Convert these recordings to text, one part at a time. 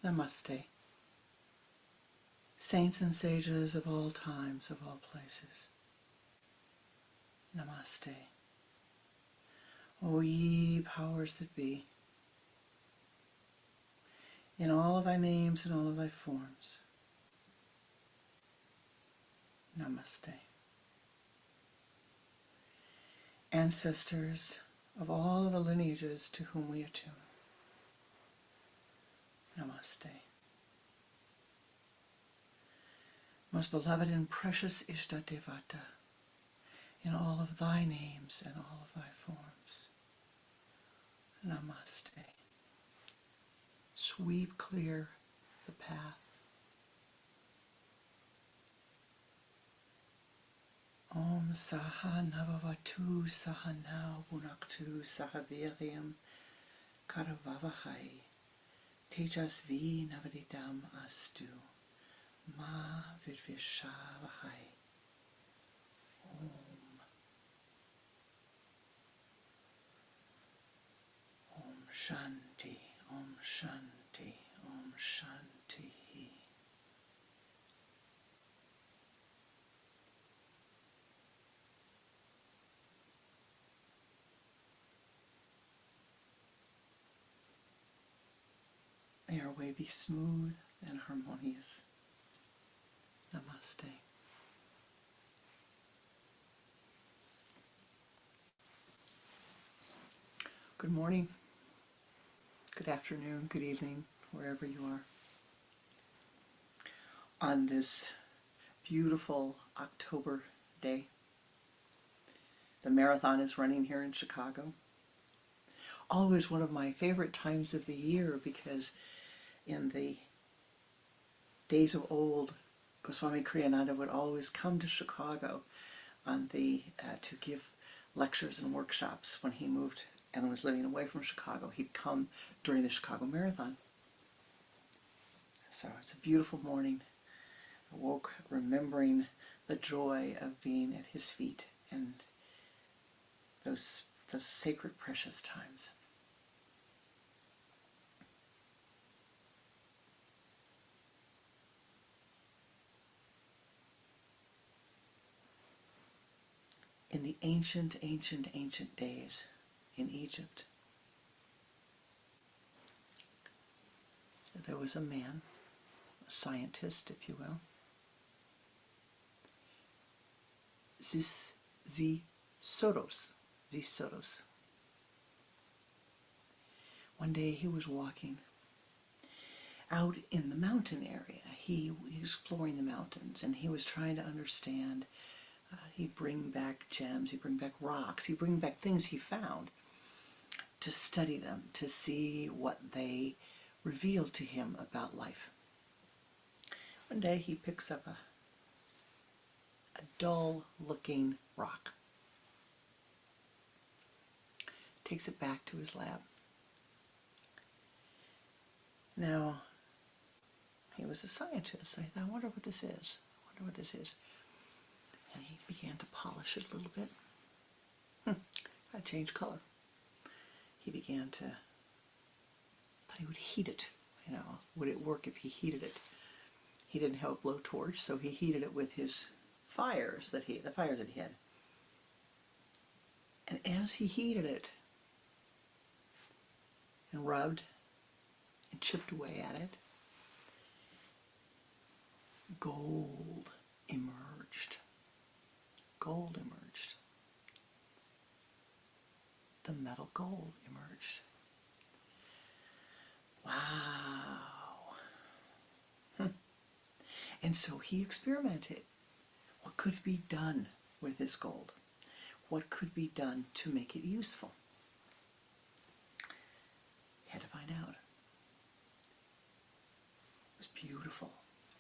Namaste. Saints and sages of all times, of all places. Namaste. O ye powers that be, in all of thy names and all of thy forms. Namaste. Ancestors of all of the lineages to whom we attune. Namaste. Most beloved and precious Ishtadevata, in all of thy names and all of thy forms. Namaste. Sweep clear the path. Om Saha Navavatu Sahanao Bhunaktu Sahaviryam Karavavahai Tejasvi Navadidam Astu Ma Vidvishavahai. Om Shanti, Om Shanti, Om Shanti. May our way be smooth and harmonious. Namaste. Good morning, good afternoon, good evening, wherever you are. On this beautiful October day, the marathon is running here in Chicago. Always one of my favorite times of the year because in the days of old, Swami Pranananda would always come to Chicago on to give lectures and workshops when he moved and was living away from Chicago. He'd come during the Chicago Marathon. So it's a beautiful morning. I woke remembering the joy of being at his feet and those sacred, precious times. In the ancient, ancient, ancient days in Egypt, there was a man, a scientist, if you will, Soros. One day he was walking out in the mountain area. He was exploring the mountains and he was trying to understand. He'd bring back gems, he'd bring back rocks, he'd bring back things he found to study them, to see what they revealed to him about life. One day he picks up a dull-looking rock, takes it back to his lab. Now, he was a scientist, so he thought, I wonder what this is. And he began to polish it a little bit. It changed color. He began to, thought he would heat it. Would it work if he heated it? He didn't have a blowtorch, so he heated it with his the fires that he had. And as he heated it and rubbed and chipped away at it, gold emerged. The metal gold emerged. Wow. And so he experimented. What could be done with this gold? What could be done to make it useful? He had to find out. It was beautiful.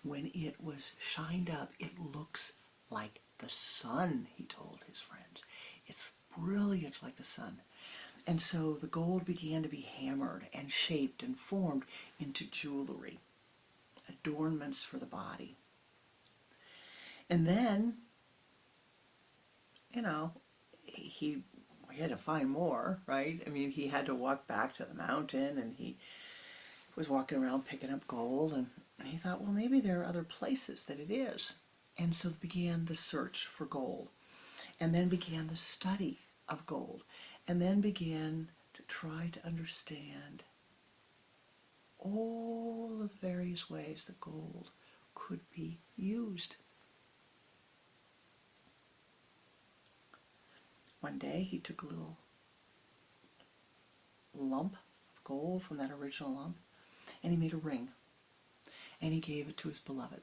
When it was shined up, it looks like the sun, he told his friends. It's brilliant like the sun. And so the gold began to be hammered and shaped and formed into jewelry, adornments for the body. And then, he had to find more, right? I mean, he had to walk back to the mountain, and he was walking around picking up gold, and he thought, well, maybe there are other places that it is. And so began the search for gold, and then began the study of gold, and then began to try to understand all the various ways that gold could be used. One day he took a little lump of gold from that original lump, and he made a ring, and he gave it to his beloved.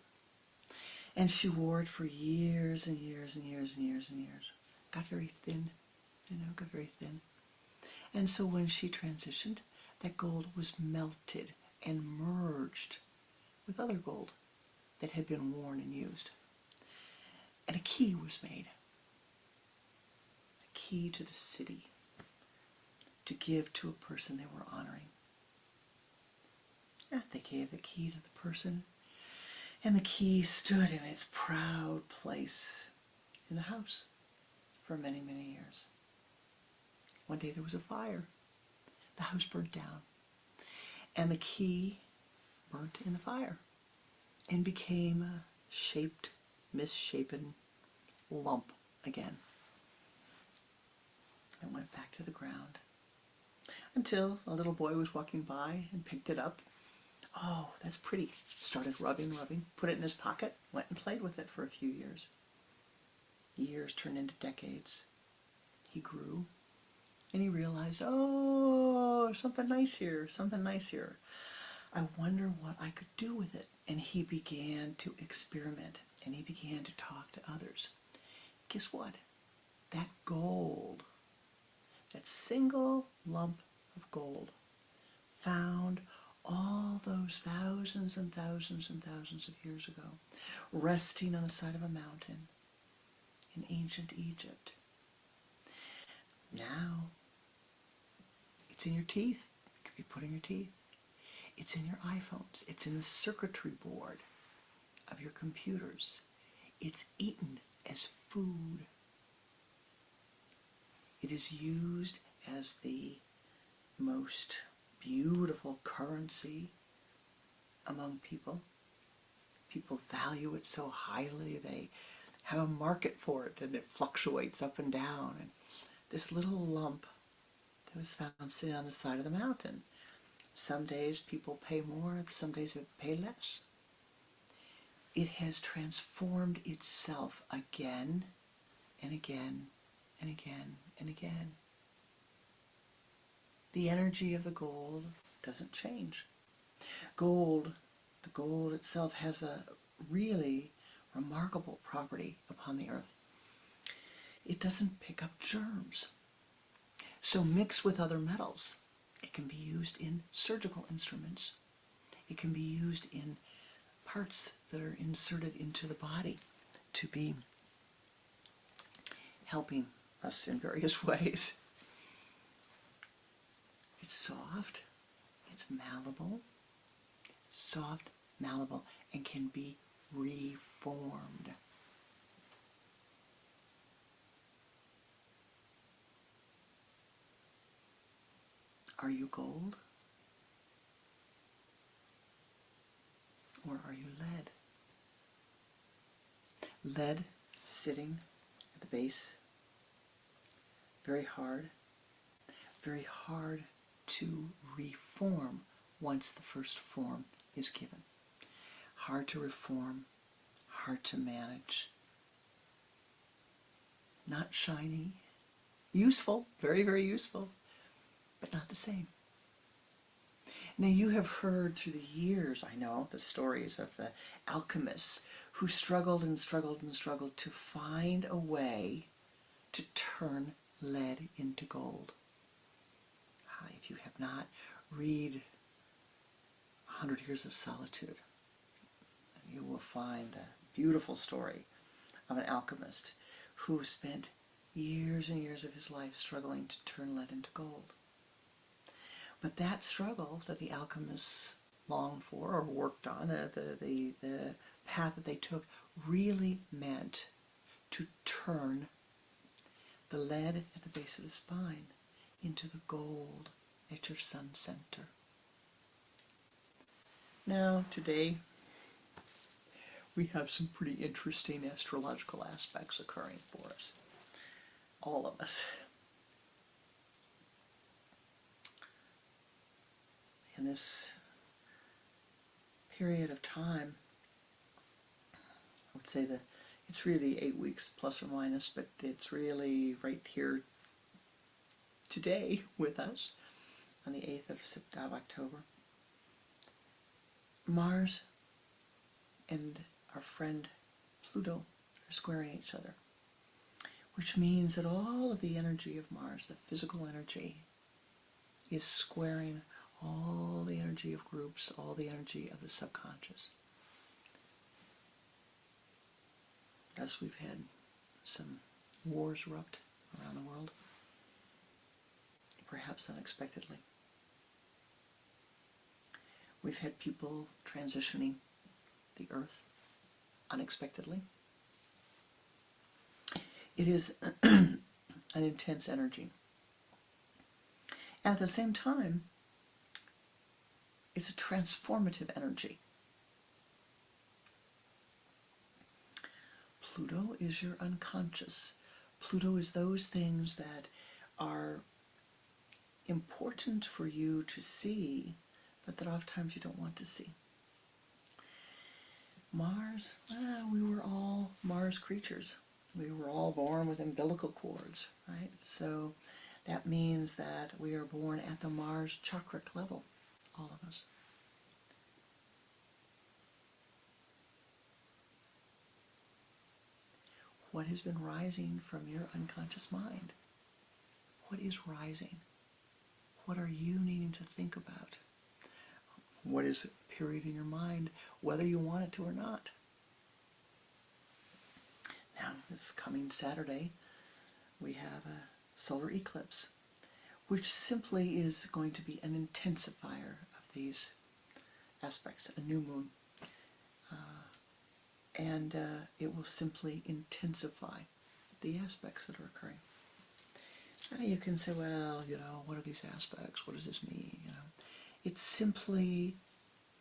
And she wore it for years and years and years and years and years. Got very thin, got very thin. And so when she transitioned, that gold was melted and merged with other gold that had been worn and used. And a key was made. A key to the city to give to a person they were honoring. And they gave the key to the person, and the key stood in its proud place in the house for many, many years. One day there was a fire. The house burnt down, and the key burnt in the fire and became a shaped, misshapen lump again. And went back to the ground until a little boy was walking by and picked it up. Oh, that's pretty. Started rubbing, put it in his pocket, went and played with it for a few years. Years turned into decades. He grew, and he realized, oh, something nice here, something nice here. I wonder what I could do with it. And he began to experiment, and he began to talk to others. Guess what? That gold, that single lump of gold, found all those thousands and thousands and thousands of years ago, resting on the side of a mountain in ancient Egypt. Now, it's in your teeth. It could be put in your teeth. It's in your iPhones. It's in the circuitry board of your computers. It's eaten as food. It is used as the most beautiful currency among people. People value it so highly, they have a market for it, and it fluctuates up and down. And this little lump that was found sitting on the side of the mountain, some days people pay more, some days they pay less. It has transformed itself again and again and again and again. The energy of the gold doesn't change. The gold itself has a really remarkable property upon the earth. It doesn't pick up germs. So mixed with other metals, it can be used in surgical instruments. It can be used in parts that are inserted into the body to be helping us in various ways. It's soft, it's malleable, and can be reformed. Are you gold? Or are you lead? Lead sitting at the base, very hard to reform once the first form is given. Hard to reform, hard to manage. Not shiny, useful, very, very useful, but not the same. Now you have heard through the years, I know, the stories of the alchemists who struggled and struggled and struggled to find a way to turn lead into gold. If you have not, read 100 Years of Solitude. You will find a beautiful story of an alchemist who spent years and years of his life struggling to turn lead into gold. But that struggle that the alchemists longed for or worked on, the path that they took, really meant to turn the lead at the base of the spine into the gold at your sun center. Now, today, we have some pretty interesting astrological aspects occurring for us, all of us. In this period of time, I would say that it's really 8 weeks plus or minus, but it's really right here today with us on the 8th of October. Mars and our friend Pluto are squaring each other, which means that all of the energy of Mars, the physical energy, is squaring all the energy of groups, all the energy of the subconscious. Thus we've had some wars erupt around the world, perhaps unexpectedly. We've had people transitioning the earth unexpectedly. It is an intense energy. And at the same time, it's a transformative energy. Pluto is your unconscious. Pluto is those things that are important for you to see, but that oftentimes you don't want to see. Mars, we were all Mars creatures. We were all born with umbilical cords, right? So that means that we are born at the Mars chakric level, all of us. What has been rising from your unconscious mind? What is rising? What are you needing to think about? What is a period in your mind, whether you want it to or not? Now, this coming Saturday, we have a solar eclipse, which simply is going to be an intensifier of these aspects, a new moon. And it will simply intensify the aspects that are occurring. Now you can say, well, what are these aspects? What does this mean? It simply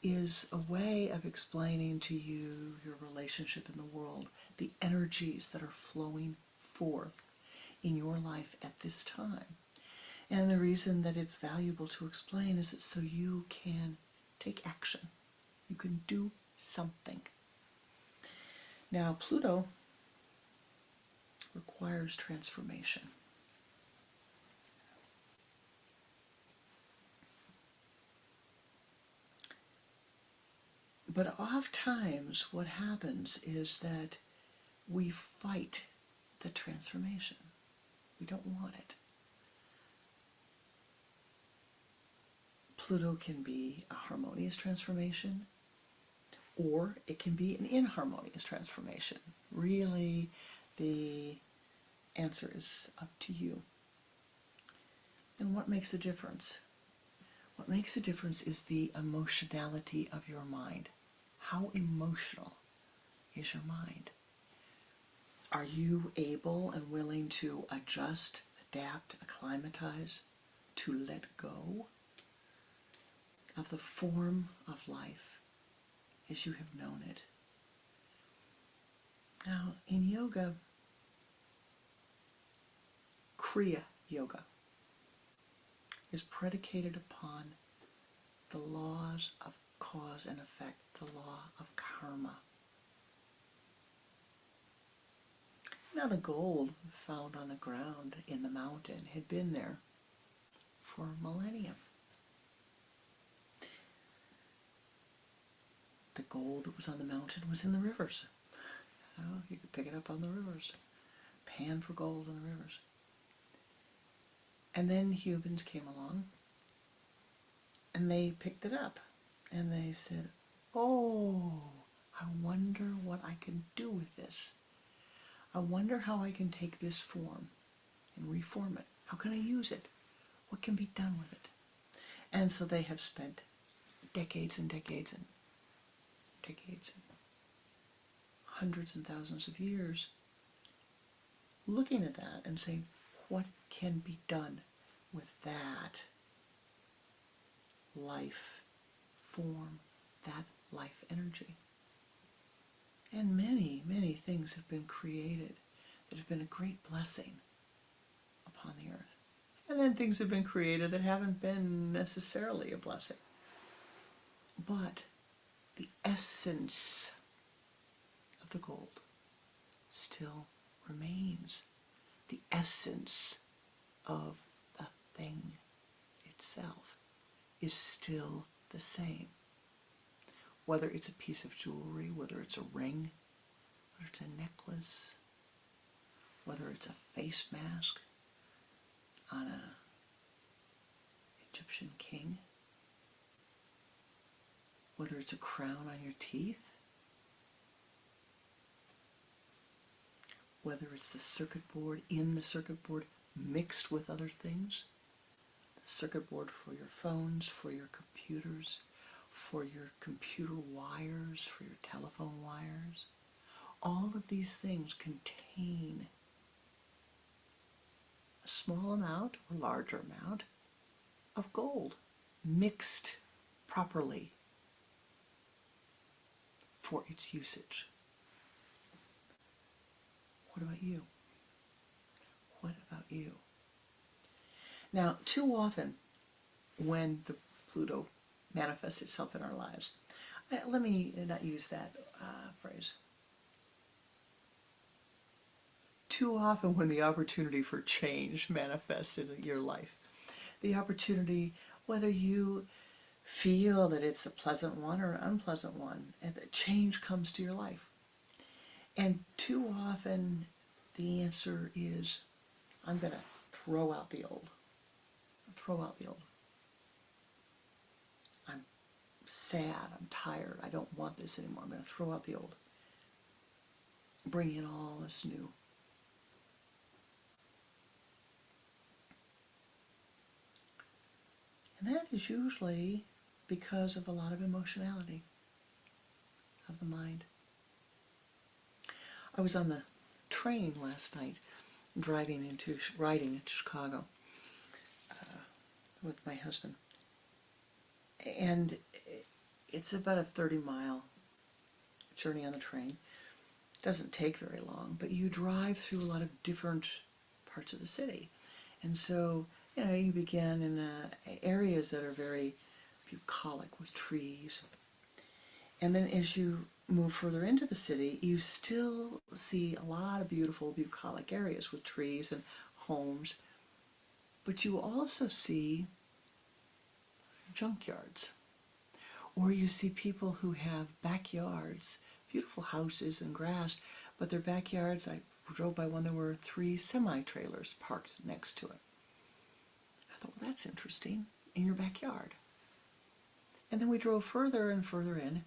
is a way of explaining to you your relationship in the world, the energies that are flowing forth in your life at this time. And the reason that it's valuable to explain is that so you can take action. You can do something. Now, Pluto requires transformation. But oftentimes what happens is that we fight the transformation. We don't want it. Pluto can be a harmonious transformation, or it can be an inharmonious transformation. Really, the answer is up to you. And what makes a difference? What makes a difference is the emotionality of your mind. How emotional is your mind? Are you able and willing to adjust, adapt, acclimatize, to let go of the form of life as you have known it? Now, in yoga, Kriya yoga is predicated upon the laws of cause and effect, the law of karma. Now, the gold found on the ground in the mountain had been there for millennia. The gold that was on the mountain was in the rivers. You could pick it up on the rivers. Pan for gold in the rivers. And then humans came along and they picked it up and they said, oh, I wonder what I can do with this. I wonder how I can take this form and reform it. How can I use it? What can be done with it? And so they have spent decades and decades and decades, hundreds and thousands of years looking at that and saying, what can be done with that life form, that life energy. And many, many things have been created that have been a great blessing upon the earth. And then things have been created that haven't been necessarily a blessing. But the essence of the gold still remains. The essence of the thing itself is still the same. Whether it's a piece of jewelry, whether it's a ring, whether it's a necklace, whether it's a face mask on an Egyptian king, whether it's a crown on your teeth, whether it's the circuit board in the circuit board mixed with other things, the circuit board for your phones, for your computers, for your computer wires, for your telephone wires. All of these things contain a small amount or larger amount of gold mixed properly for its usage. What about you? What about you? Now, too often when the Pluto manifests itself in our lives, let me not use that phrase. Too often when the opportunity for change manifests in your life, the opportunity, whether you feel that it's a pleasant one or an unpleasant one, and that change comes to your life. And too often the answer is, I'm going to throw out the old. Throw out the old. I'm sad, I'm tired, I don't want this anymore. I'm going to throw out the old. Bring in all this new. And that is usually because of a lot of emotionality of the mind. I was on the train last night, riding into Chicago with my husband. And it's about a 30-mile journey on the train. It doesn't take very long, but you drive through a lot of different parts of the city. And so, you begin in areas that are very bucolic with trees. And then as you move further into the city, you still see a lot of beautiful bucolic areas with trees and homes. But you also see junkyards, or you see people who have backyards, beautiful houses and grass, but their backyards, I drove by one, there were 3 semi-trailers parked next to it. I thought, well, that's interesting, in your backyard. And then we drove further and further in,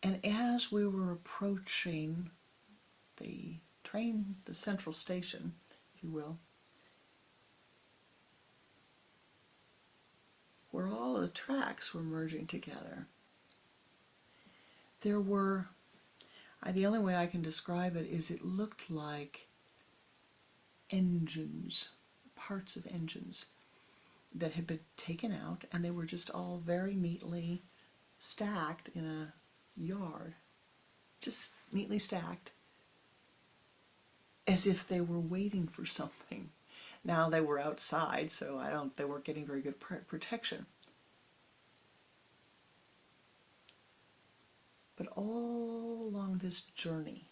and as we were approaching the train, the central station, if you will, where all of the tracks were merging together, there were, the only way I can describe it is it looked like engines, parts of engines that had been taken out, and they were just all very neatly stacked in a yard, just neatly stacked, as if they were waiting for something. Now they were outside, so they weren't getting very good protection. But all along this journey,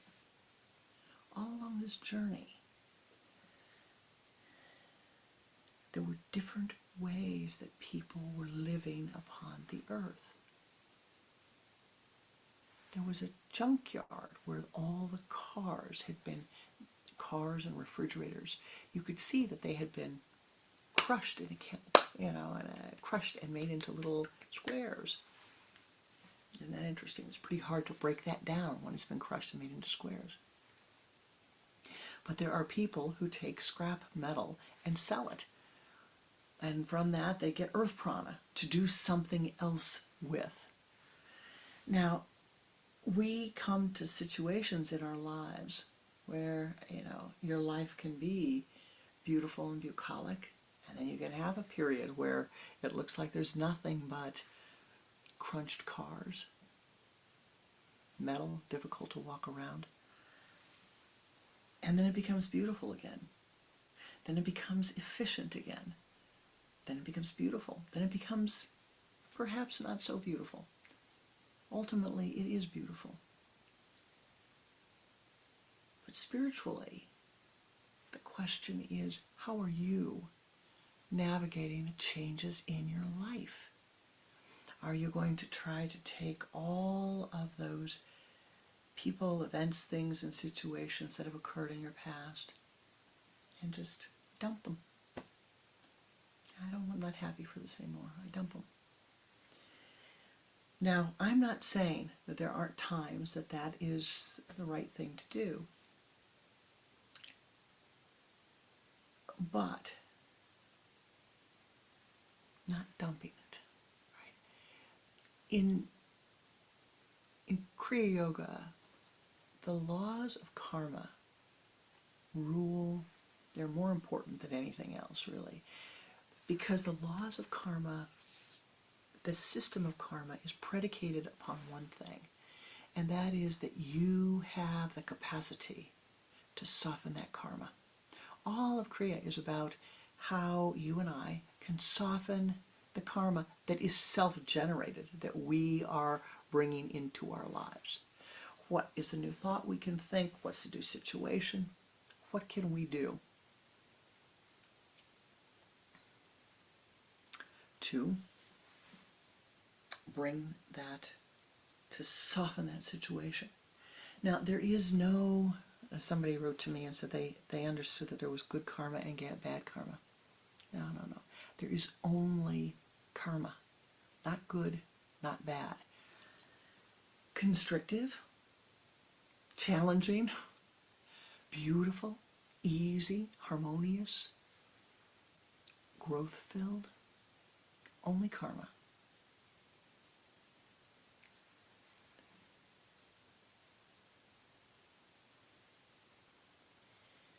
there were different ways that people were living upon the earth. There was a junkyard where all the cars had been, cars and refrigerators, you could see that they had been crushed in crushed and made into little squares. Isn't that interesting? It's pretty hard to break that down when it's been crushed and made into squares. But there are people who take scrap metal and sell it. And from that they get earth prana to do something else with. Now, we come to situations in our lives where, your life can be beautiful and bucolic, and then you can have a period where it looks like there's nothing but crunched cars, metal, difficult to walk around. And then it becomes beautiful again. Then it becomes efficient again. Then it becomes beautiful. Then it becomes perhaps not so beautiful. Ultimately, it is beautiful. But spiritually, the question is, how are you navigating the changes in your life? Are you going to try to take all of those people, events, things, and situations that have occurred in your past and just dump them? I'm not happy for this anymore. I dump them. Now, I'm not saying that there aren't times that that is the right thing to do. But not dumping it. Right? In Kriya Yoga, the laws of karma rule. They're more important than anything else, really. Because the laws of karma, the system of karma, is predicated upon one thing. And that is that you have the capacity to soften that karma. All of Kriya is about how you and I can soften the karma that is self-generated, that we are bringing into our lives. What is the new thought we can think? What's the new situation? What can we do to bring that, to soften that situation? Now, there is no, somebody wrote to me and said they understood that there was good karma and bad karma. No. There is only karma. Not good, not bad. Constrictive, challenging, beautiful, easy, harmonious, growth-filled. Only karma.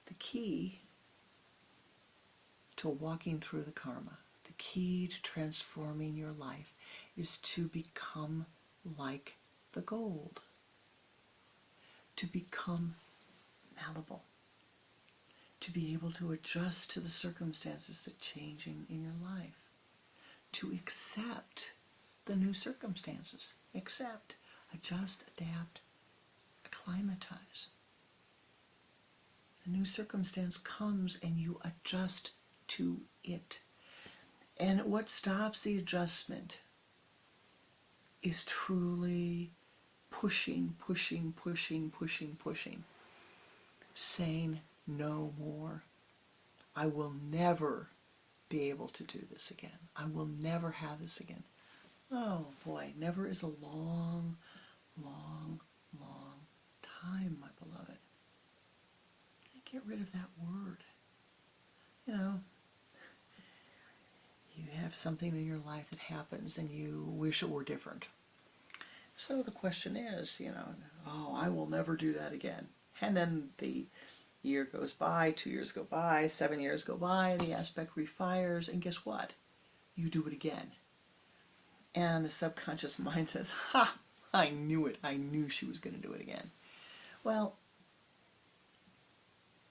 The key to walking through the karma, the key to transforming your life, is to become like the gold. To become malleable. To be able to adjust to the circumstances that are changing in your life. To accept the new circumstances. Accept, adjust, adapt, acclimatize. The new circumstance comes and you adjust to it. And what stops the adjustment is truly pushing, saying no more. I will never be able to do this again. I will never have this again. Oh boy, never is a long, long, long time, my beloved. Get rid of that word. You know, you have something in your life that happens and you wish it were different. So the question is, oh, I will never do that again. And then the year goes by, 2 years go by, 7 years go by, the aspect refires, and guess what? You do it again. And the subconscious mind says, ha, I knew it. I knew she was going to do it again. Well,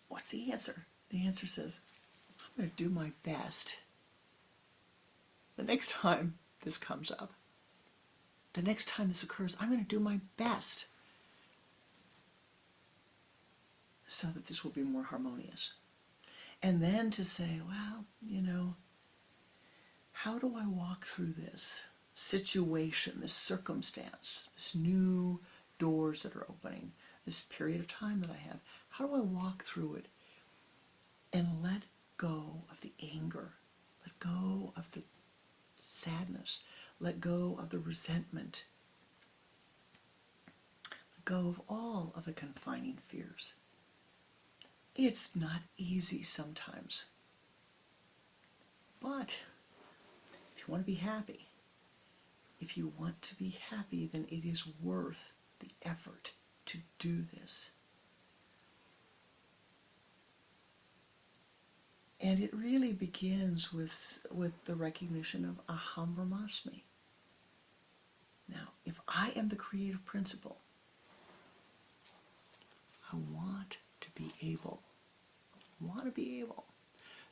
what's the answer? The answer says, I'm going to do my best. The next time this comes up, the next time this occurs, I'm going to do my best so that this will be more harmonious. And then to say, well, how do I walk through this situation, this circumstance, this new doors that are opening, this period of time that I have? How do I walk through it and let go of the anger, let go of the sadness, let go of the resentment, let go of all of the confining fears? It's not easy sometimes. But if you want to be happy, then it is worth the effort to do this. And it really begins with the recognition of aham brahmasmi. Now, if I am the creative principle, I want to be able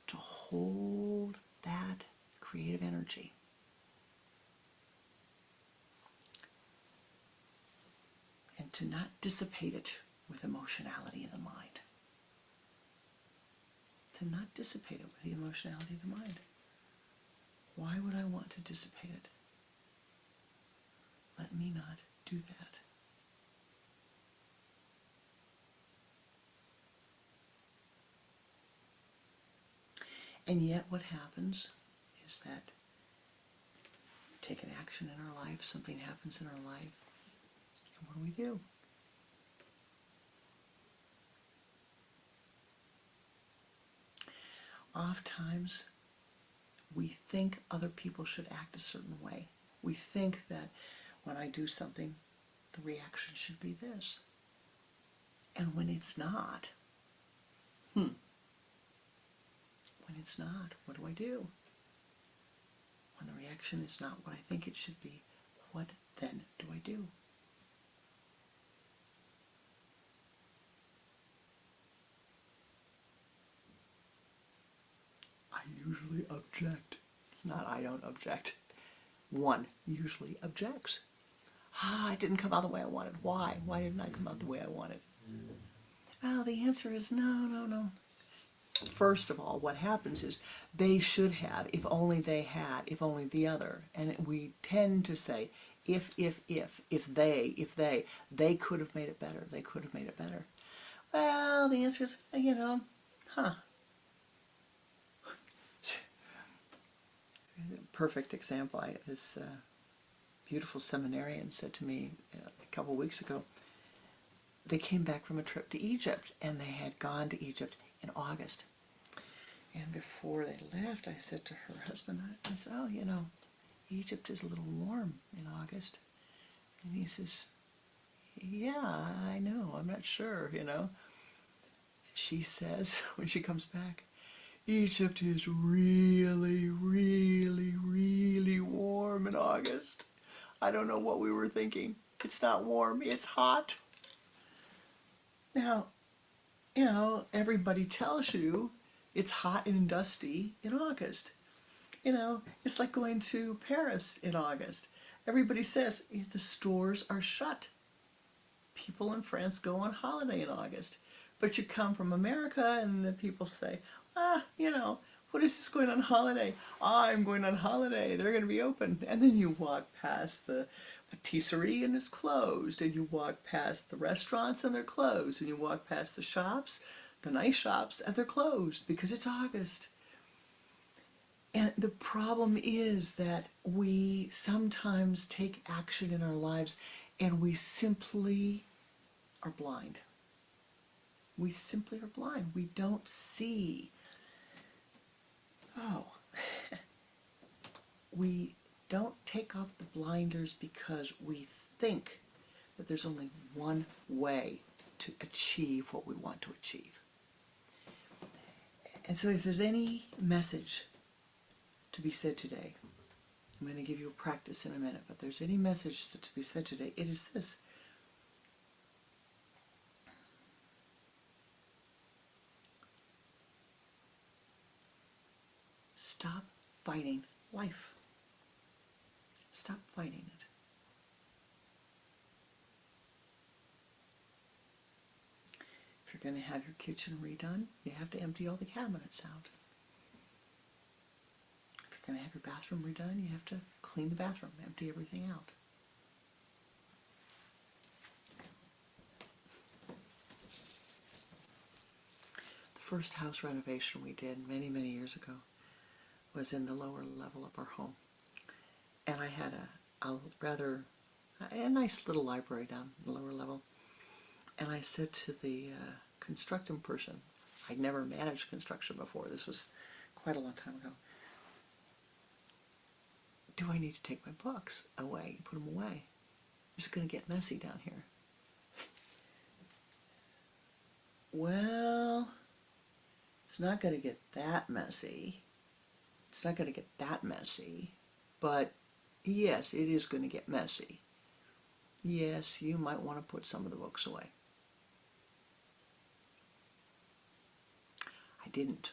to hold that creative energy and to not dissipate it with emotionality of the mind. To not dissipate it with the emotionality of the mind. Why would I want to dissipate it? Let me not do that. And yet what happens is that we take an action in our life, something happens in our life, and what do? Oftentimes, we think other people should act a certain way. We think that when I do something, the reaction should be this. And when it's not, when it's not, what do? When the reaction is not what I think it should be, what then do I do? I usually object. Not I don't object. One usually objects. It didn't come out the way I wanted. Why? Why didn't I come out the way I wanted? Well, the answer is no. First of all, what happens is they should have, if only they had, if only the other. And we tend to say, if they could have made it better, they could have made it better. Well, the answer is, Perfect example. This beautiful seminarian said to me a couple weeks ago, they came back from a trip to Egypt, and they had gone to Egypt in August. And before they left, I said to her husband, I said, Egypt is a little warm in August. And he says, yeah, I know, I'm not sure, She says, when she comes back, Egypt is really, really, really warm in August. I don't know what we were thinking. It's not warm, it's hot. Now, everybody tells you it's hot and dusty in August. It's like going to Paris in August. Everybody says the stores are shut. People in France go on holiday in August. But you come from America and the people say, what is this going on holiday? I'm going on holiday. They're going to be open. And then you walk past the patisserie and it's closed. And you walk past the restaurants and they're closed. And you walk past the shops, the nice shops, and they're closed because it's August. And the problem is that we sometimes take action in our lives and we simply are blind. We simply are blind. We don't see. We don't take off the blinders because we think that there's only one way to achieve what we want to achieve. And so if there's any message to be said today, I'm going to give you a practice in a minute, but there's any message to be said today, it is this. Stop fighting life. Stop fighting it. If you're going to have your kitchen redone, you have to empty all the cabinets out. If you're going to have your bathroom redone, you have to clean the bathroom, empty everything out. The first house renovation we did many, many years ago was in the lower level of our home. And I had a nice little library down the lower level. And I said to the construction person, I'd never managed construction before, this was quite a long time ago, do I need to take my books away and put them away? Is it going to get messy down here? Well, it's not going to get that messy. It's not going to get that messy, but yes, it is going to get messy. Yes, you might want to put some of the books away. didn't.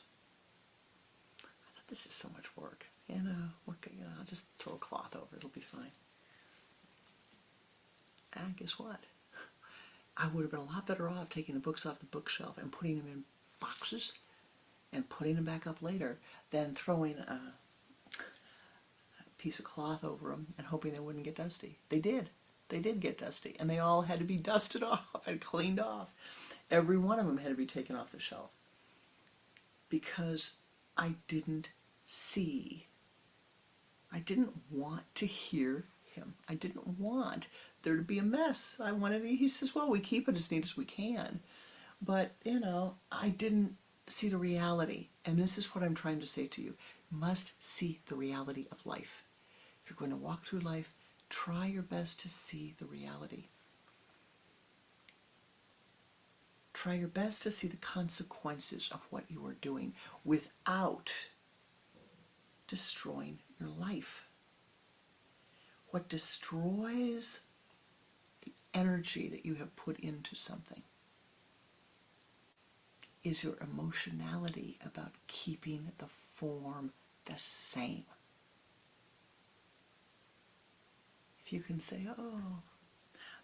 I thought, this is so much work. I'll just throw a cloth over. It'll be fine. And guess what? I would have been a lot better off taking the books off the bookshelf and putting them in boxes and putting them back up later than throwing a piece of cloth over them and hoping they wouldn't get dusty. They did. They did get dusty, and they all had to be dusted off and cleaned off. Every one of them had to be taken off the shelf because I didn't see. I didn't want to hear him. I didn't want there to be a mess. I wanted, he says, well, we keep it as neat as we can. But, I didn't see the reality. And this is what I'm trying to say to you. You must see the reality of life. If you're going to walk through life, try your best to see the reality. Try your best to see the consequences of what you are doing without destroying your life. What destroys the energy that you have put into something is your emotionality about keeping the form the same. If you can say,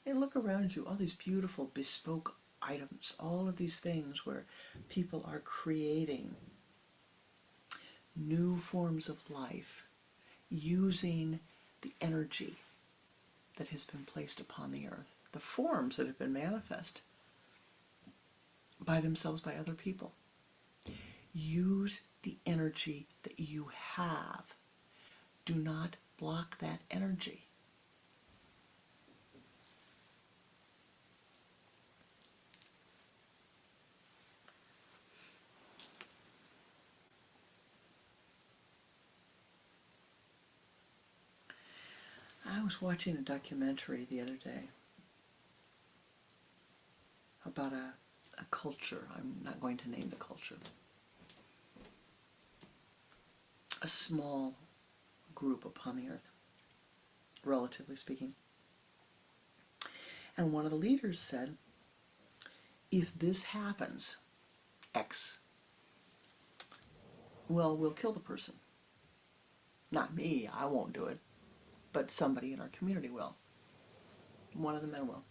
look around you, all these beautiful bespoke items, all of these things where people are creating new forms of life using the energy that has been placed upon the earth, the forms that have been manifest by themselves, by other people. Use the energy that you have. Do not block that energy. I was watching a documentary the other day about a culture. I'm not going to name the culture. A small group upon the earth, relatively speaking. And one of the leaders said, if this happens, X, well, we'll kill the person. Not me, I won't do it, but somebody in our community will. One of the men will.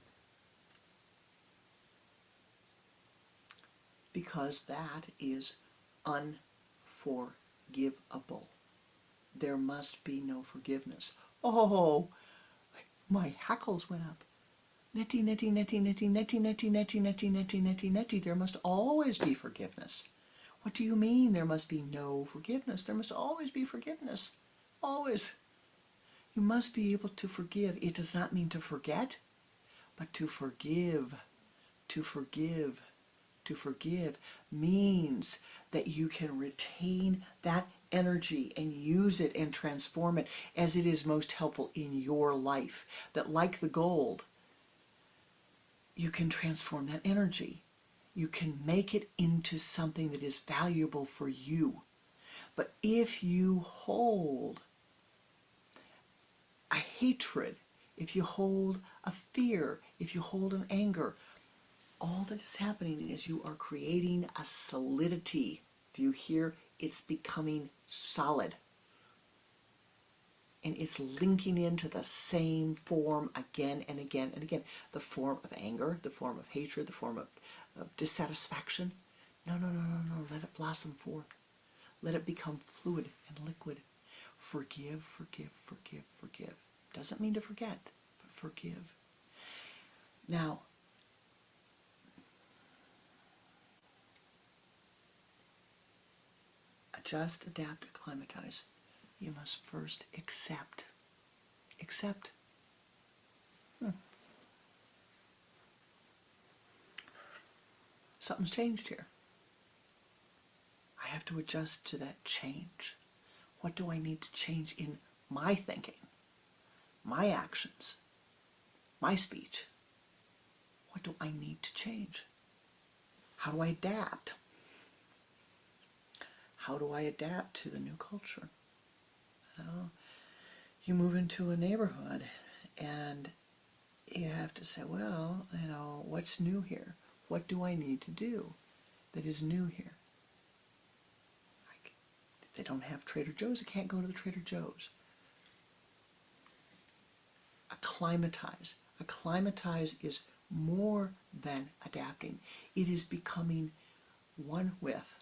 Because that is unforgivable. There must be no forgiveness. Oh, my hackles went up. Netty, netty, netty, netty, netty, netty, netty, netty, netty, netty, netty. There must always be forgiveness. What do you mean there must be no forgiveness? There must always be forgiveness. Always. You must be able to forgive. It does not mean to forget, but to forgive. To forgive. To forgive means that you can retain that energy and use it and transform it as it is most helpful in your life. That like the gold, you can transform that energy. You can make it into something that is valuable for you. But if you hold a hatred, if you hold a fear, if you hold an anger, all that is happening is you are creating a solidity. Do you hear? It's becoming solid. And it's linking into the same form again and again and again. The form of anger, the form of hatred, the form of dissatisfaction. No. Let it blossom forth. Let it become fluid and liquid. Forgive, forgive, forgive, forgive. Doesn't mean to forget, but forgive. Now, adjust, adapt, acclimatize. You must first accept. Accept. Something's changed here. I have to adjust to that change. What do I need to change in my thinking, my actions, my speech? What do I need to change? How do I adapt? How do I adapt to the new culture? Well, you move into a neighborhood and you have to say, well, what's new here? What do I need to do that is new here? They don't have Trader Joe's, they can't go to the Trader Joe's. Acclimatize. Acclimatize is more than adapting. It is becoming one with.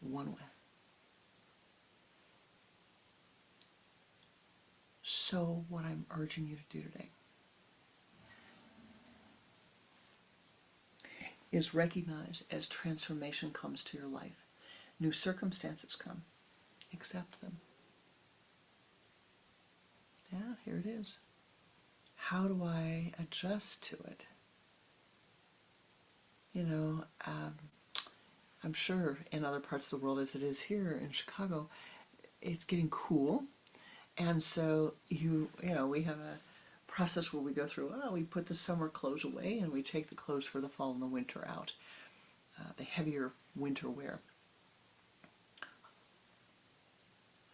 One with. So what I'm urging you to do today is recognize as transformation comes to your life, new circumstances come, accept them. Yeah, here it is. How do I adjust to it? You know, I'm sure in other parts of the world as it is here in Chicago, it's getting cool. And so you know, we have a process where we go through, we put the summer clothes away and we take the clothes for the fall and the winter out, the heavier winter wear.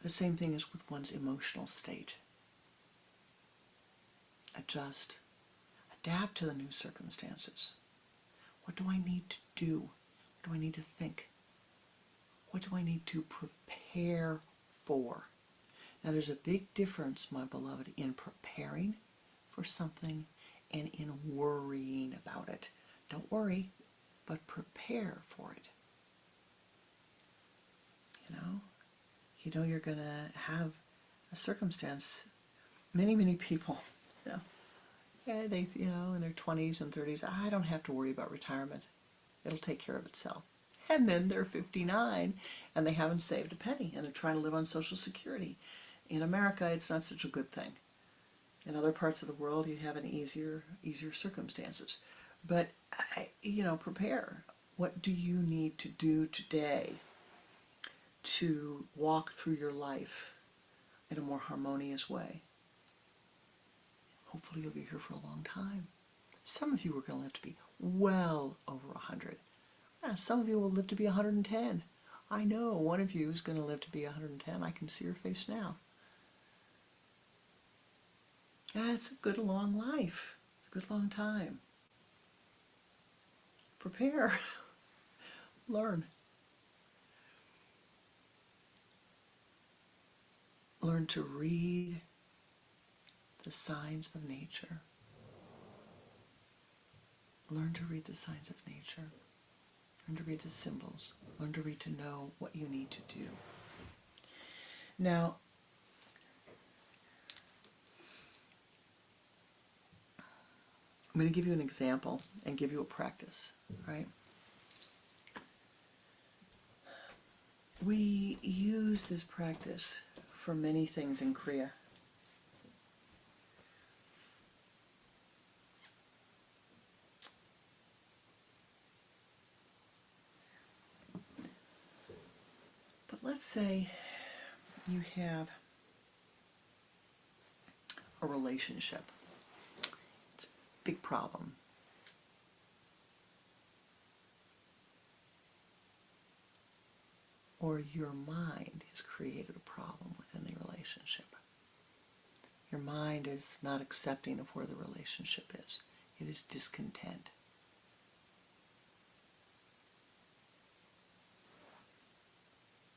The same thing is with one's emotional state. Adjust, adapt to the new circumstances. What do I need to do? What do I need to think? What do I need to prepare for? Now there's a big difference, my beloved, in preparing for something and in worrying about it. Don't worry, but prepare for it. You know you're going to have a circumstance. Many people, they, in their 20s and 30s, I don't have to worry about retirement. It'll take care of itself. And then they're 59 and they haven't saved a penny and they're trying to live on Social Security. In America, it's not such a good thing. In other parts of the world, you have an easier circumstances. But, prepare. What do you need to do today to walk through your life in a more harmonious way? Hopefully you'll be here for a long time. Some of you are going to live to be well over 100. Some of you will live to be 110. I know one of you is going to live to be 110. I can see her face now. It's a good long life. It's a good long time. Prepare. Learn. Learn to read the signs of nature. Learn to read the signs of nature. Learn to read the symbols. Learn to read to know what you need to do. Now, I'm going to give you an example and give you a practice, right? We use this practice for many things in Kriya. But let's say you have a relationship. It's a big problem. Or your mind has created a problem within the relationship. Your mind is not accepting of where the relationship is. It is discontent.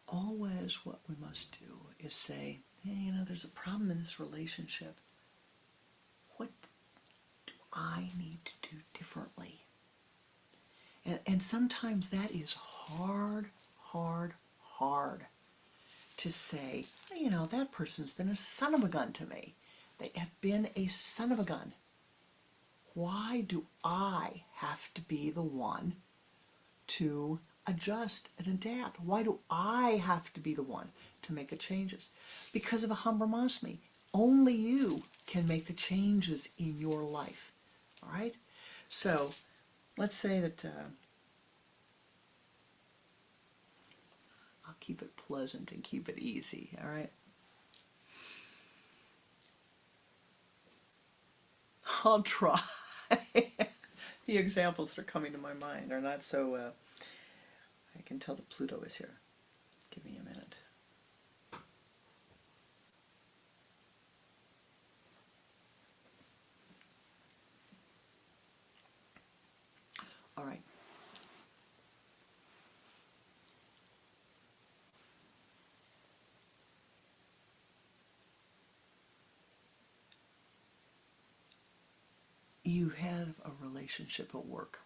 Always what we must do is say, hey, there's a problem in this relationship. What do I need to do differently? And sometimes that is hard to say, that person's been a son of a gun to me. They have been a son of a gun. Why do I have to be the one to adjust and adapt? Why do I have to be the one to make the changes? Because of Aham Brahmasmi. Only you can make the changes in your life. All right? So, let's say that I'll keep it pleasant and keep it easy, all right? I'll try. The examples that are coming to my mind are not so, I can tell that Pluto is here. Give me a minute. All right. you have a relationship at work.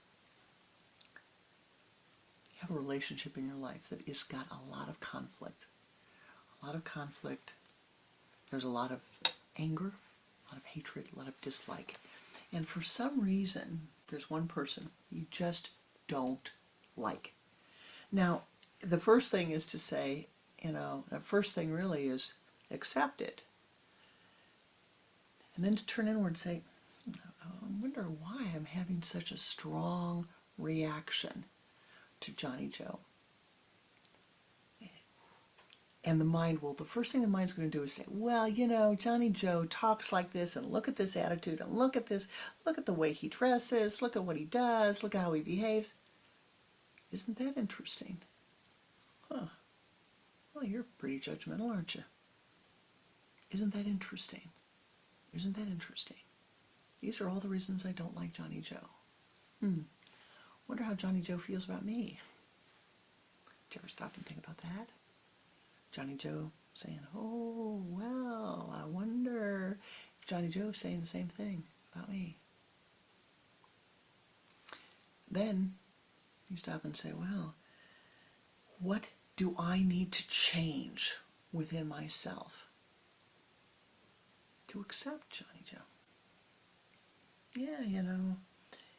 You have a relationship in your life that has got a lot of conflict. A lot of conflict. There's a lot of anger, a lot of hatred, a lot of dislike. And for some reason, there's one person you just don't like. Now, the first thing is to say, the first thing really is accept it. And then to turn inward and say, I wonder why I'm having such a strong reaction to Johnny Joe. And the first thing the mind's going to do is say, well, Johnny Joe talks like this, and look at this attitude, and look at this, look at the way he dresses, look at what he does, look at how he behaves. Isn't that interesting? Huh. Well, you're pretty judgmental, aren't you? Isn't that interesting? Isn't that interesting? These are all the reasons I don't like Johnny Joe. Wonder how Johnny Joe feels about me. Did you ever stop and think about that? Johnny Joe saying, oh, well, I wonder if Johnny Joe's saying the same thing about me. Then you stop and say, well, what do I need to change within myself to accept Johnny Joe? Yeah,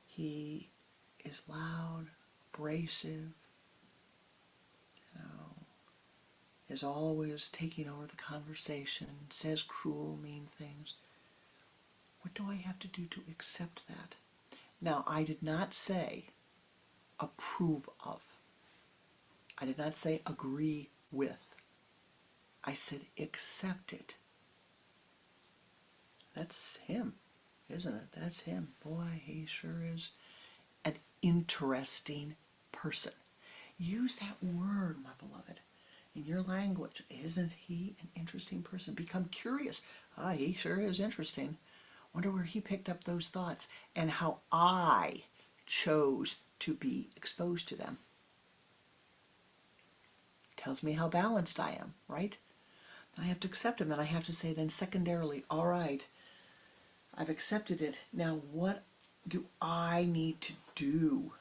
he is loud, abrasive, is always taking over the conversation, says cruel, mean things. What do I have to do to accept that? Now, I did not say approve of. I did not say agree with. I said accept it. That's him, isn't it? That's him. Boy, he sure is an interesting person. Use that word, my beloved, in your language. Isn't he an interesting person? Become curious. He sure is interesting. Wonder where he picked up those thoughts and how I chose to be exposed to them. Tells me how balanced I am, right? I have to accept him, and I have to say then secondarily, all right, I've accepted it. Now what do I need to do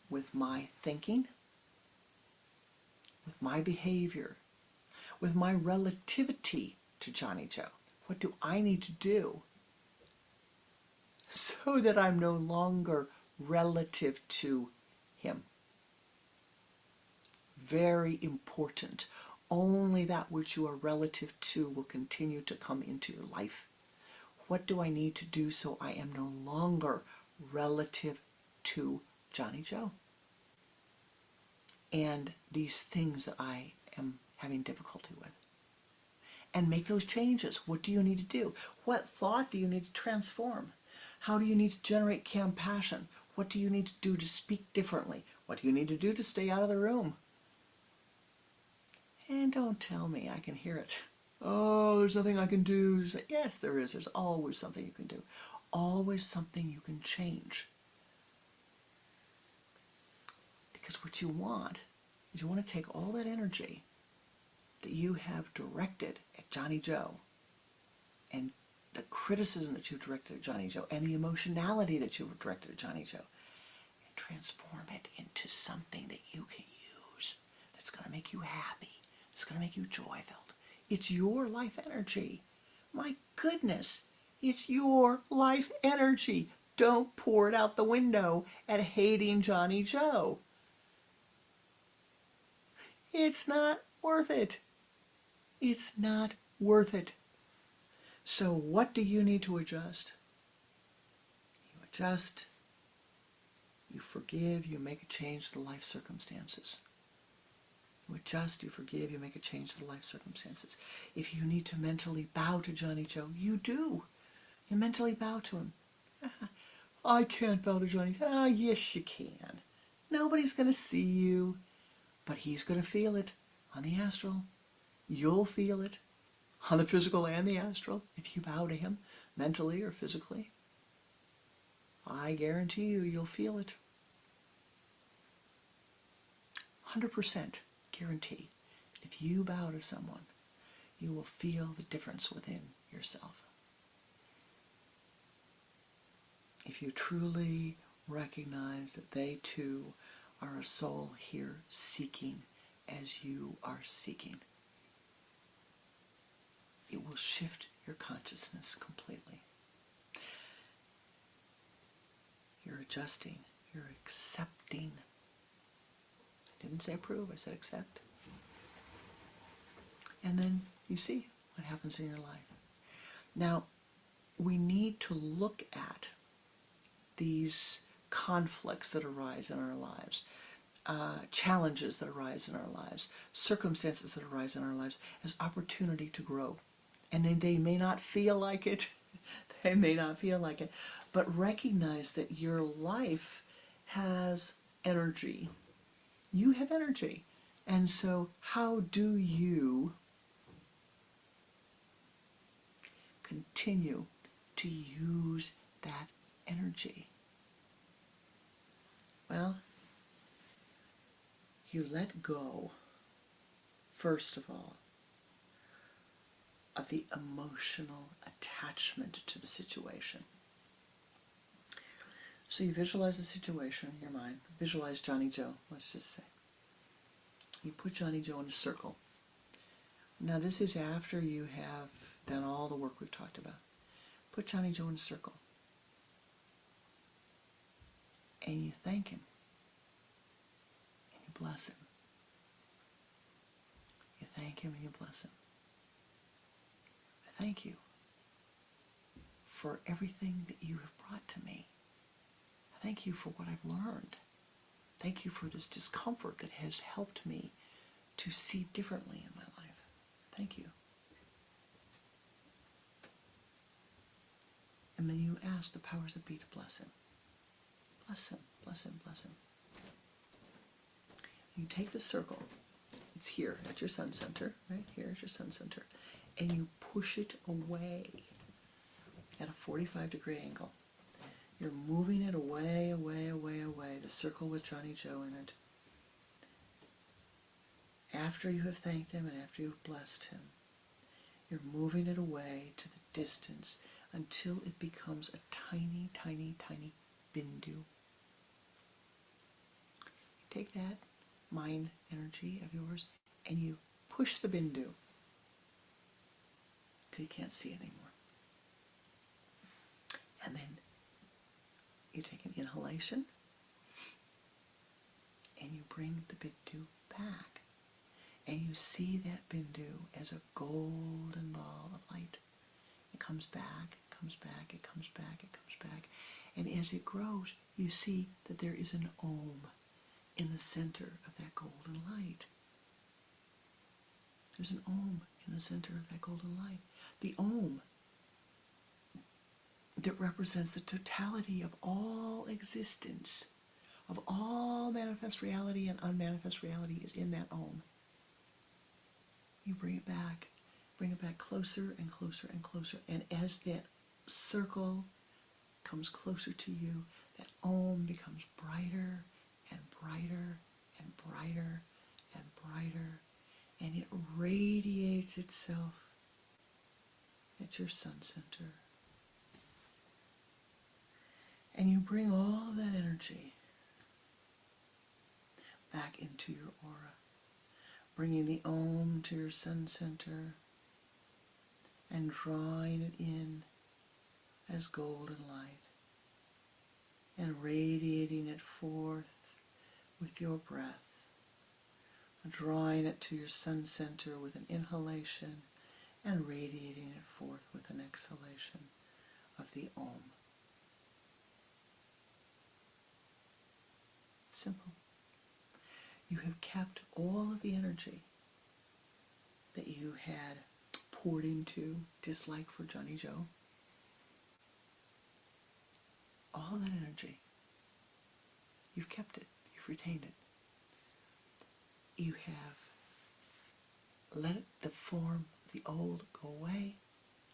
with my thinking, with my behavior, with my relativity to Johnny Joe? What do I need to do so that I'm no longer relative to him? Very important. Only that which you are relative to will continue to come into your life. What do I need to do so I am no longer relative to Johnny Joe and these things that I am having difficulty with? And make those changes. What do you need to do? What thought do you need to transform? How do you need to generate compassion? What do you need to do to speak differently? What do you need to do to stay out of the room? And don't tell me, I can hear it. Oh, there's nothing I can do. Yes, there is. There's always something you can do. Always something you can change. Because what you want is you want to take all that energy that you have directed at Johnny Joe and the criticism that you've directed at Johnny Joe and the emotionality that you've directed at Johnny Joe and transform it into something that you can use that's going to make you happy. It's going to make you joy-filled. It's your life energy. My goodness, it's your life energy. Don't pour it out the window at hating Johnny Joe. It's not worth it. It's not worth it. So what do you need to adjust? You adjust, you forgive, you make a change to the life circumstances. You adjust, you forgive, you make a change to the life circumstances. If you need to mentally bow to Johnny Joe, you do. You mentally bow to him. I can't bow to Johnny Joe. Yes, you can. Nobody's going to see you, but he's going to feel it on the astral. You'll feel it on the physical and the astral if you bow to him, mentally or physically. I guarantee you'll feel it. 100% guarantee. If you bow to someone, you will feel the difference within yourself. if you truly recognize that they too are a soul here seeking as you are seeking, it will shift your consciousness completely. You're adjusting, you're accepting. I didn't say approve, I said accept. And then you see what happens in your life. Now, we need to look at these conflicts that arise in our lives, challenges that arise in our lives, circumstances that arise in our lives as opportunity to grow. And they may not feel like it. They may not feel like it. But recognize that your life has energy. You have energy. And so how do you continue to use that energy? Well, you let go, first of all, of the emotional attachment to the situation. So you visualize the situation in your mind. Visualize Johnny Joe, let's just say. You put Johnny Joe in a circle. Now this is after you have done all the work we've talked about. Put Johnny Joe in a circle. And you thank him. And you bless him. You thank him and you bless him. I thank you for everything that you have brought to me. I thank you for what I've learned. Thank you for this discomfort that has helped me to see differently in my life. Thank you. And then you ask the powers that be to bless him. Bless him, bless him, bless him. You take the circle. It's here at your sun center, right here at your sun center. And you push it away at a 45-degree angle. You're moving it away, away, away, away, the circle with Johnny Joe in it. After you have thanked him and after you've blessed him, you're moving it away to the distance until it becomes a tiny, tiny, tiny bindu. You take that mind energy of yours and you push the bindu till you can't see it anymore. And then you take an inhalation and you bring the bindu back. And you see that bindu as a golden ball of light. It comes back, it comes back, it comes back, it comes back. And as it grows, you see that there is an Om in the center of that golden light. There's an Om in the center of that golden light. The Om that represents the totality of all existence, of all manifest reality and unmanifest reality is in that Om. You bring it back closer and closer and closer. And as that circle comes closer to you, that Om becomes brighter and brighter and brighter and brighter. And it radiates itself at your sun center. And you bring all of that energy back into your aura. Bringing the Om to your sun center and drawing it in as golden light and radiating it forth with your breath, drawing it to your sun center with an inhalation and radiating it forth with an exhalation of the Om. Simple. You have kept all of the energy that you had poured into dislike for Johnny Joe. All that energy. You've kept it. You've retained it. You have let the form of the old go away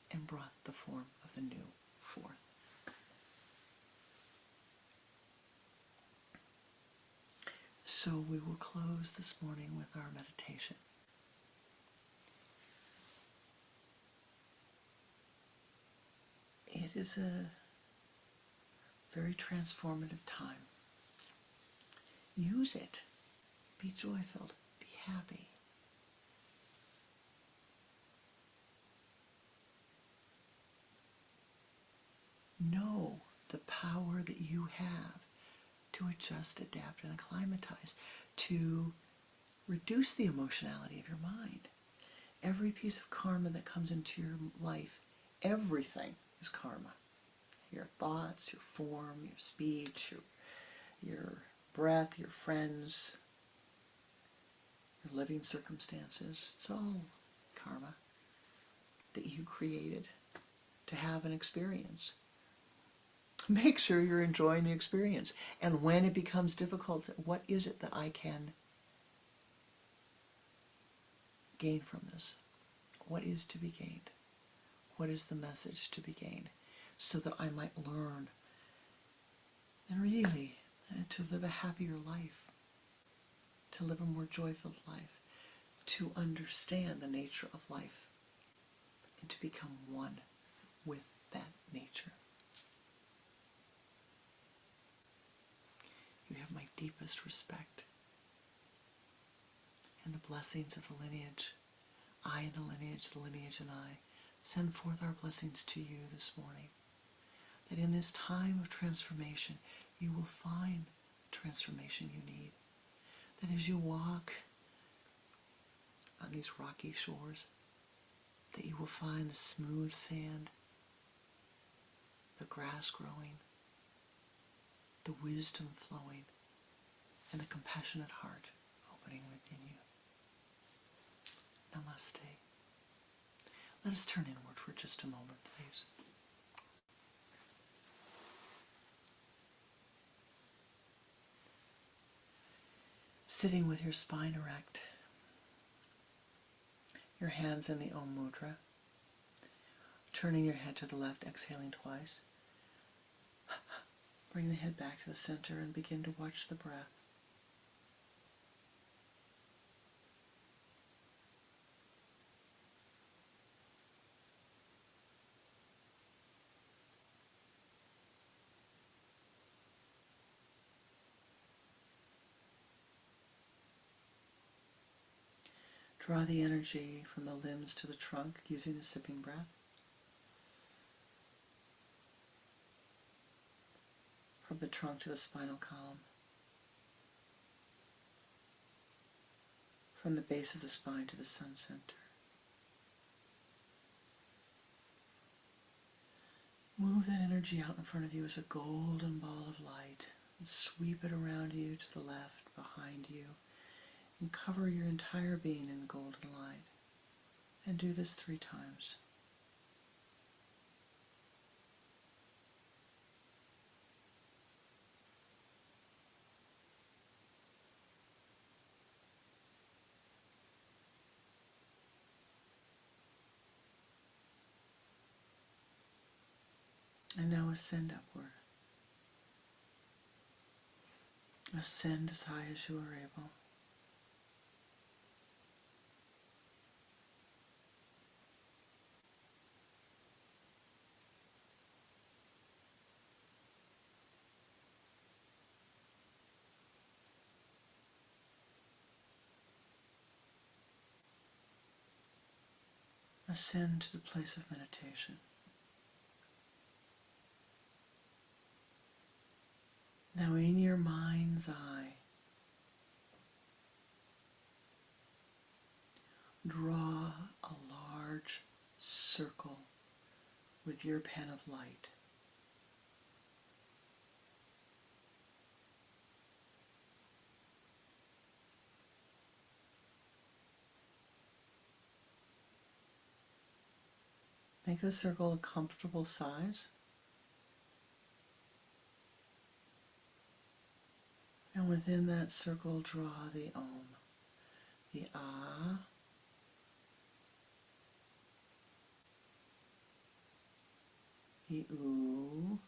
and brought the form of the new forth. So we will close this morning with our meditation. It is a very transformative time. Use it. Be joy-filled. Be happy. Know the power that you have to adjust, adapt, and acclimatize, to reduce the emotionality of your mind. Every piece of karma that comes into your life, everything is karma. Your thoughts, your form, your speech, your breath, your friends, your living circumstances. It's all karma that you created to have an experience. Make sure you're enjoying the experience. And when it becomes difficult, what is it that I can gain from this? What is to be gained? What is the message to be gained? So that I might learn and really to live a happier life, to live a more joyful life, to understand the nature of life, and to become one with that nature. You have my deepest respect and the blessings of the lineage. I and the lineage and I send forth our blessings to you this morning, that in this time of transformation you will find the transformation you need, that as you walk on these rocky shores, that you will find the smooth sand, the grass growing, the wisdom flowing, and the compassionate heart opening within you. Namaste. Let us turn inward for just a moment, please. Sitting with your spine erect, your hands in the Om Mudra, turning your head to the left, exhaling twice. Bring the head back to the center and begin to watch the breath. Draw the energy from the limbs to the trunk using the sipping breath. From the trunk to the spinal column. From the base of the spine to the sun center. Move that energy out in front of you as a golden ball of light and sweep it around you to the left, behind you, and cover your entire being in golden light. And do this 3 times. And now ascend upward. Ascend as high as you are able. Ascend to the place of meditation. Now in your mind's eye, draw a large circle with your pen of light. Make the circle a comfortable size. And within that circle, draw the Om, the Ah, the U,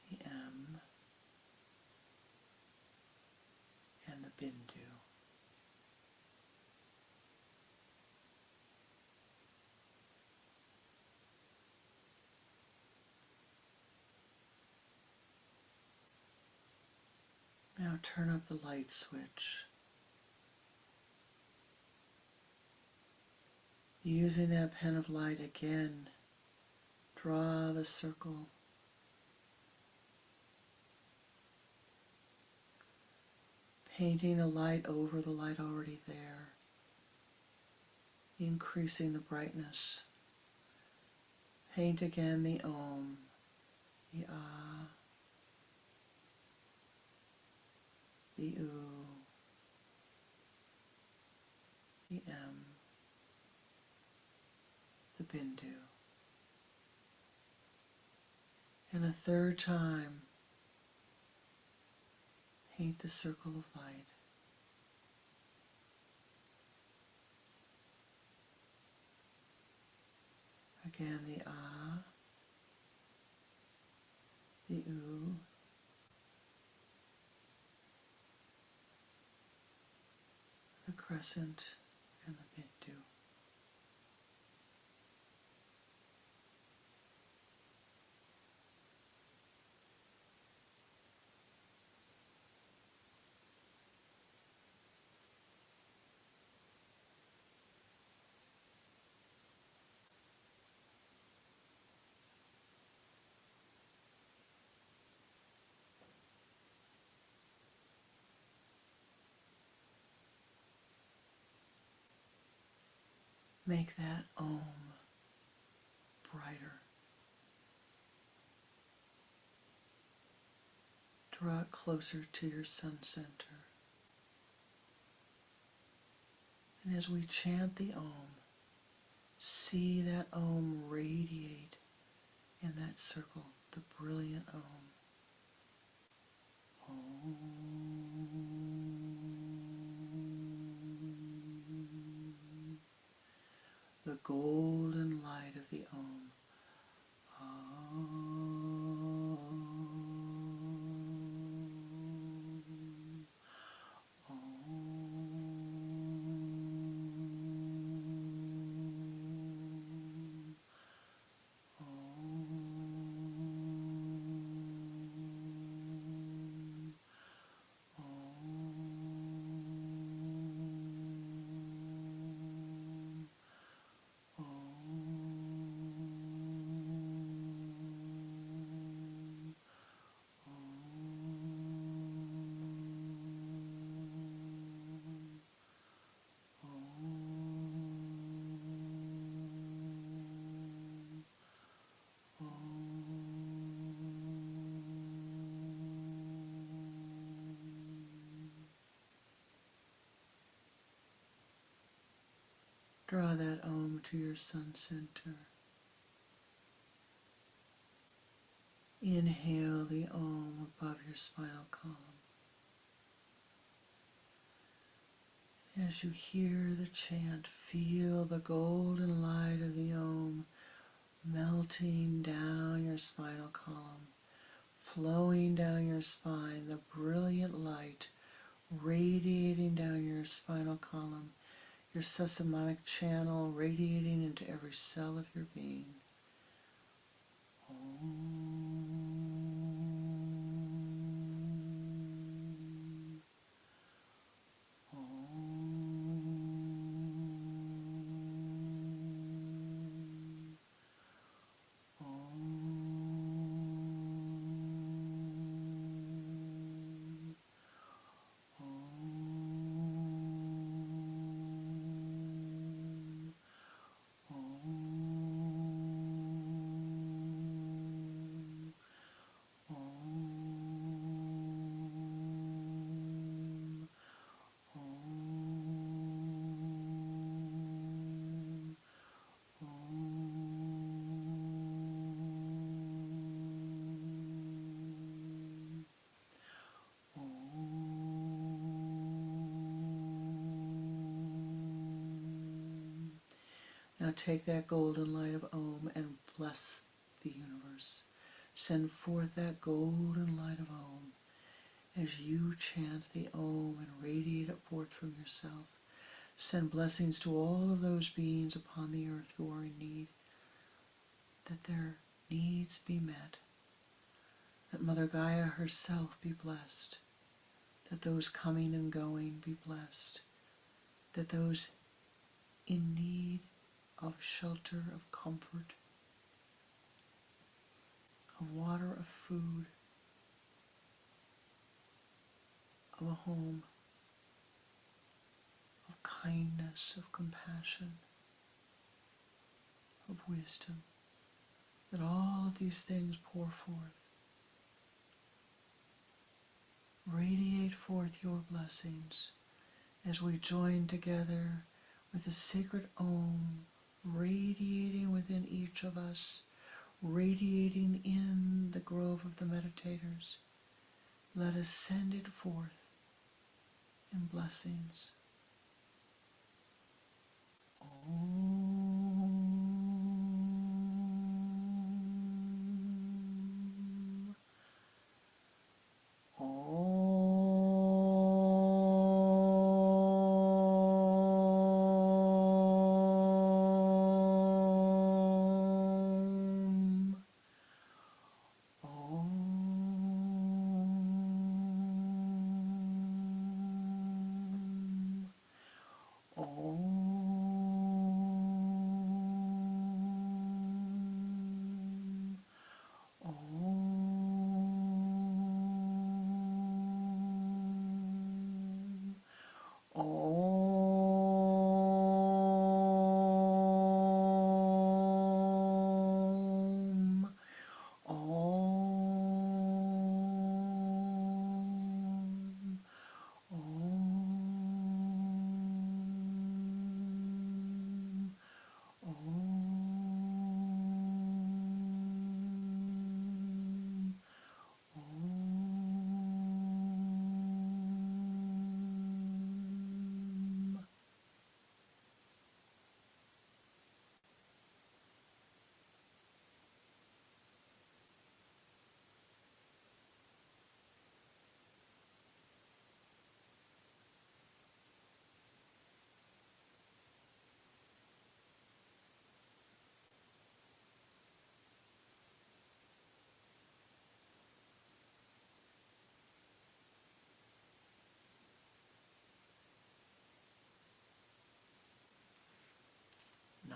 the M, and the Bindu. turn up the light switch. Using that pen of light again, draw the circle. Painting the light over the light already there. Increasing the brightness. Paint again the Om, the Ah, the U, the M, the Bindu. And a third time, paint the circle of light. Again, the Ah, the U, the crescent, and the Bindu. Make that Om brighter. Draw it closer to your sun center. And as we chant the Om, see that Om radiate in that circle, the brilliant Om. Om. The golden light of the Om. Om. Draw that Om to your sun center. Inhale the Om above your spinal column. As you hear the chant, feel the golden light of the Om melting down your spinal column, flowing down your spine, the brilliant light radiating down your spinal column, your sesamotic channel radiating into every cell of your being. Om. Om. Om. Now take that golden light of Om and bless the universe. Send forth that golden light of Om as you chant the Om and radiate it forth from yourself. Send blessings to all of those beings upon the earth who are in need, that their needs be met, that Mother Gaia herself be blessed, that those coming and going be blessed, that those in need of shelter, of comfort, of water, of food, of a home, of kindness, of compassion, of wisdom, that all of these things pour forth. Radiate forth your blessings as we join together with the sacred Om radiating within each of us, radiating in the grove of the meditators. Let us send it forth in blessings. Om.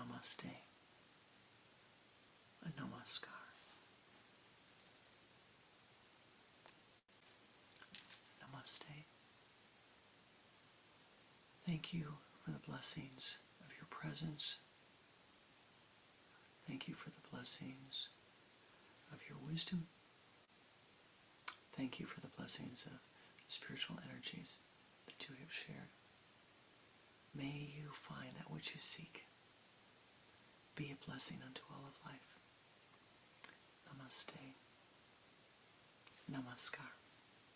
Namaste. A namaskar. Namaste. Thank you for the blessings of your presence. Thank you for the blessings of your wisdom. Thank you for the blessings of the spiritual energies that you have shared. May you find that which you seek. Be a blessing unto all of life. Namaste. Namaskar.